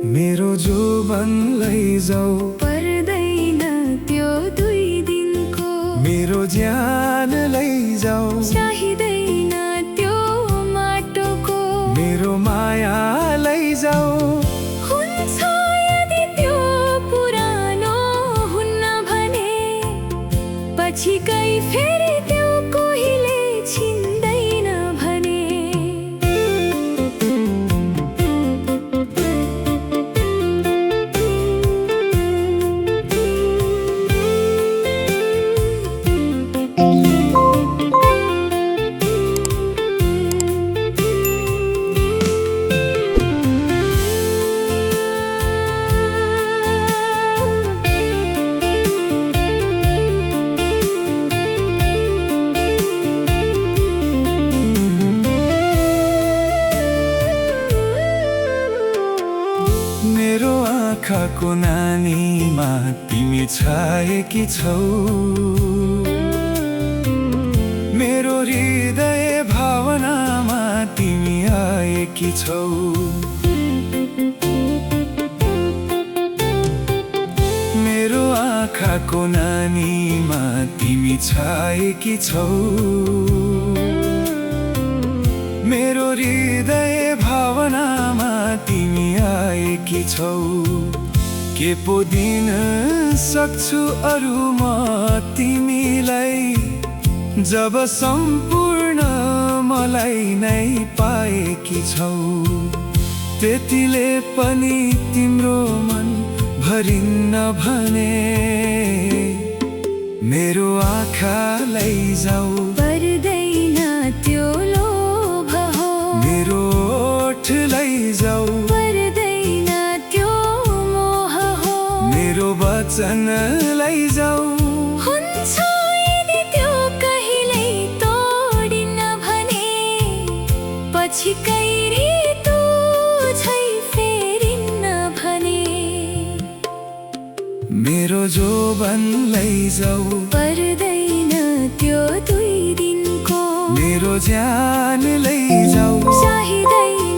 मेरो जोबन लैजाऊ पर्दैन त्यो 2 दिनको मेरो ज्यान लैजाऊ चाहिँदैन त्यो माटोको मेरो माया लैजाऊ हुन्छ यदि त्यो पुरानो हुन्न भने पछि कहीँ फेरि त्यो कोहीले छिन्दैन भने मेरो आँखाको नानीमा तिमी छाएकी छौ मेरो हृदय भावनामा तिमी आएकी छौ मेरो आँखाको नानीमा तिमी छाएकी छौ मेरो हृदय भावनामा तिमी आएकी छौ के पो दिन सक्छु अरू म तिमीलाई जब सम्पूर्ण मलाई नै पाएकी छौ त्यतिले पनि तिम्रो मन भरिन्न भने मेरो आँखा लैजाऊ पर्दैन त्यो लोभ हो मेरो ओठ लैजाऊ पर्दैन त्यो मोह हो मेरो वचन लैजाऊ हुन्छ यदि त्यो कहिल्यै तोडिन्न भने पछि कहिले तुझै फेरिन्न भने मेरो जोबन लैजाऊ पर्दैन त्यो 2 दिनको मेरो ज्यान लैजाऊ चाहिँदैन